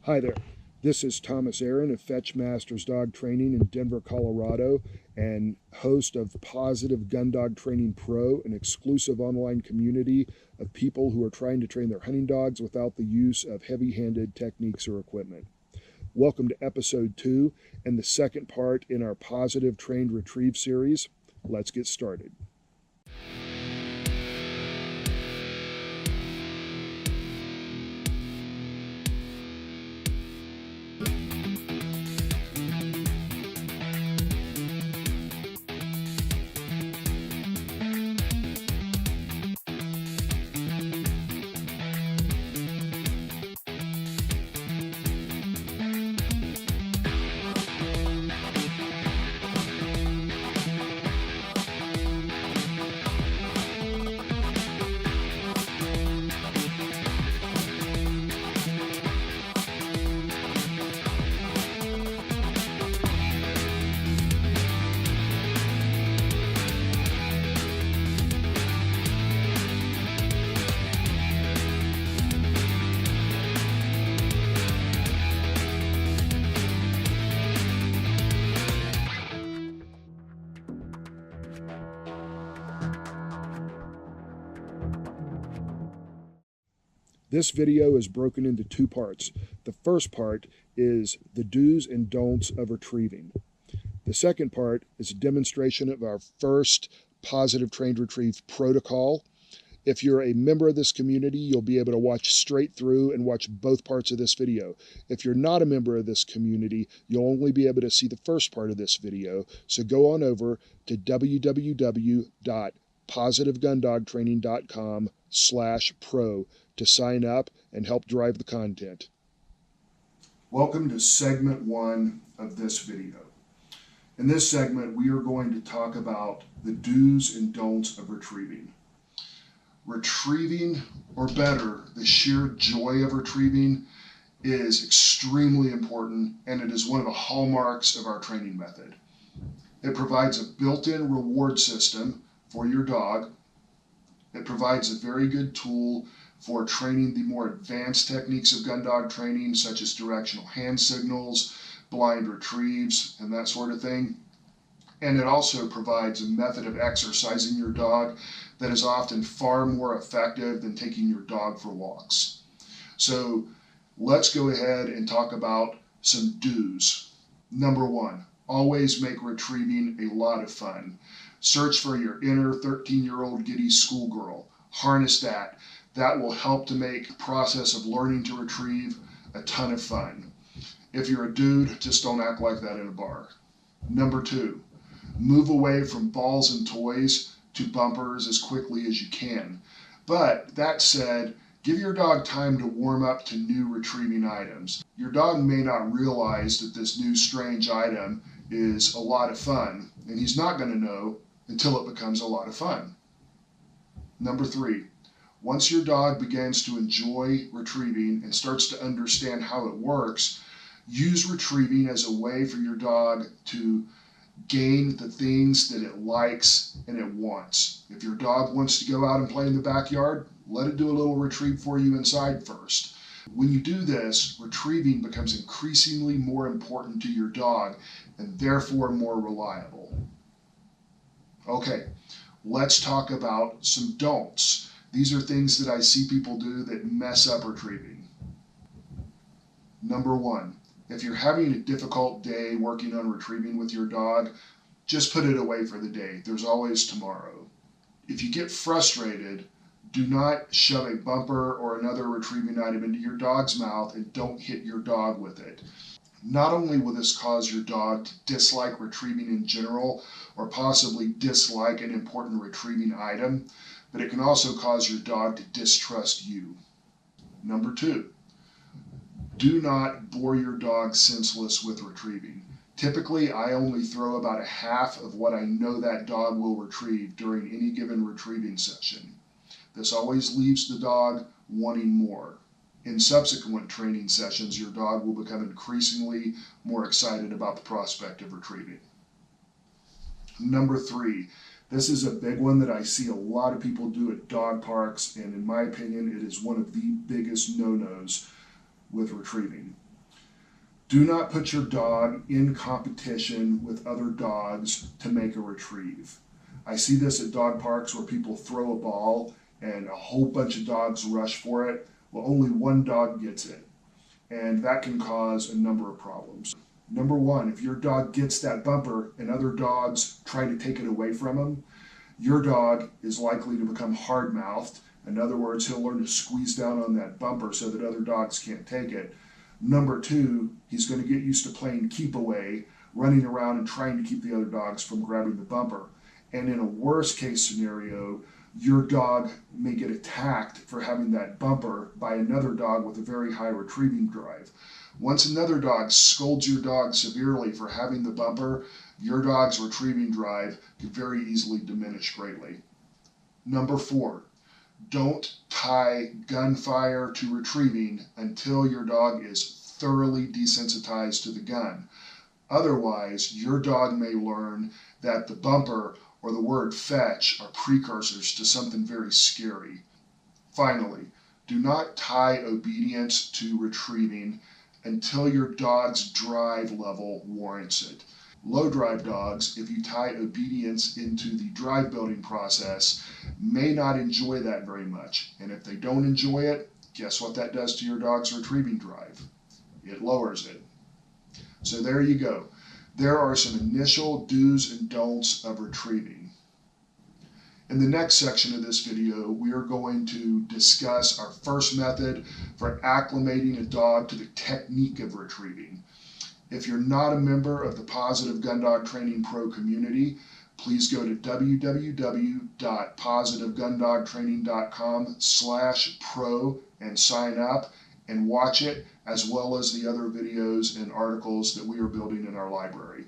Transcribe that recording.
Hi there. This is Thomas Aaron of Fetch Masters Dog Training in Denver, Colorado, and host of Positive Gun Dog Training Pro, an exclusive online community of people who are trying to train their hunting dogs without the use of heavy-handed techniques or equipment. Welcome to episode 2 and the second part in our Positive Trained Retrieve series. Let's get started. This video is broken into two parts. The first part is the do's and don'ts of retrieving. The second part is a demonstration of our first Positive Trained Retrieve protocol. If you're a member of this community, you'll be able to watch straight through and watch both parts of this video. If you're not a member of this community, you'll only be able to see the first part of this video. So go on over to www.positivegundogtraining.com/pro to sign up and help drive the content. Welcome to segment 1 of this video. In this segment, we are going to talk about the do's and don'ts of retrieving. Retrieving, or better, the sheer joy of retrieving, is extremely important, and it is one of the hallmarks of our training method. It provides a built-in reward system for your dog. It provides a very good tool for training the more advanced techniques of gun dog training, such as directional hand signals, blind retrieves, and that sort of thing. And it also provides a method of exercising your dog that is often far more effective than taking your dog for walks. So let's go ahead and talk about some do's. Number 1, always make retrieving a lot of fun. Search for your inner 13-year-old giddy schoolgirl. Harness that. That will help to make the process of learning to retrieve a ton of fun. If you're a dude, just don't act like that in a bar. Number 2, move away from balls and toys to bumpers as quickly as you can. But that said, give your dog time to warm up to new retrieving items. Your dog may not realize that this new strange item is a lot of fun, and he's not going to know until it becomes a lot of fun. Number 3, once your dog begins to enjoy retrieving and starts to understand how it works, use retrieving as a way for your dog to gain the things that it likes and it wants. If your dog wants to go out and play in the backyard, let it do a little retrieve for you inside first. When you do this, retrieving becomes increasingly more important to your dog and therefore more reliable. Okay, let's talk about some don'ts. These are things that I see people do that mess up retrieving. Number 1, if you're having a difficult day working on retrieving with your dog, just put it away for the day. There's always tomorrow. If you get frustrated, do not shove a bumper or another retrieving item into your dog's mouth and don't hit your dog with it. Not only will this cause your dog to dislike retrieving in general, or possibly dislike an important retrieving item, but it can also cause your dog to distrust you. Number 2, do not bore your dog senseless with retrieving. Typically, I only throw about a half of what I know that dog will retrieve during any given retrieving session. This always leaves the dog wanting more. In subsequent training sessions, your dog will become increasingly more excited about the prospect of retrieving. Number 3, this is a big one that I see a lot of people do at dog parks, and in my opinion, it is one of the biggest no-nos with retrieving. Do not put your dog in competition with other dogs to make a retrieve. I see this at dog parks where people throw a ball and a whole bunch of dogs rush for it. Well, only one dog gets it, and that can cause a number of problems. Number one, if your dog gets that bumper and other dogs try to take it away from him, your dog is likely to become hard-mouthed. In other words, he'll learn to squeeze down on that bumper so that other dogs can't take it. Number two, he's going to get used to playing keep away, running around and trying to keep the other dogs from grabbing the bumper. And in a worst case scenario, your dog may get attacked for having that bumper by another dog with a very high retrieving drive. Once another dog scolds your dog severely for having the bumper, your dog's retrieving drive can very easily diminish greatly. Number four, don't tie gunfire to retrieving until your dog is thoroughly desensitized to the gun. Otherwise, your dog may learn that the bumper or the word fetch are precursors to something very scary. Finally, do not tie obedience to retrieving until your dog's drive level warrants it. Low drive dogs, if you tie obedience into the drive building process, may not enjoy that very much. And if they don't enjoy it, guess what that does to your dog's retrieving drive? It lowers it. So there you go. There are some initial do's and don'ts of retrieving. In the next section of this video, we are going to discuss our first method for acclimating a dog to the technique of retrieving. If you're not a member of the Positive Gun Dog Training Pro community, please go to www.positiveGunDogTraining.com/pro and sign up and watch it, as well as the other videos and articles that we are building in our library.